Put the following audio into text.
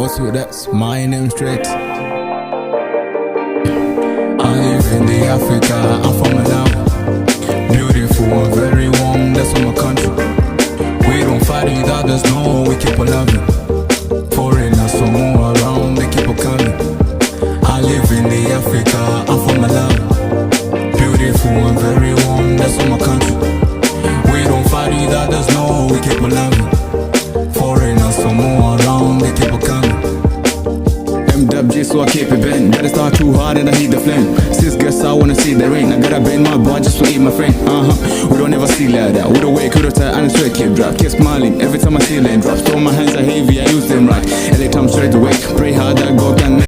so that's my name straight. I live in the Africa, I'm from Malawi. Beautiful and very warm, that's my country. We don't fight with others, no, we keep on loving. Foreigners from all around, they keep on coming. I live in the Africa, I'm from Malawi. Beautiful and very warm, that's my country. We don't fight with others, no, we keep on loving. Foreigners from all around, they keep on coming. MWG, so I keep it bent. Gotta start too hard and I heat the flame. Sis guess I wanna see the rain. I gotta bend my bar just to eat my friend. We don't ever see like that. With a wake, with a tie, and a straight keep drop. Keep smiling every time I see lane drops. Throw my hands are heavy, I use them right. Every time straight away. Pray hard, I go can make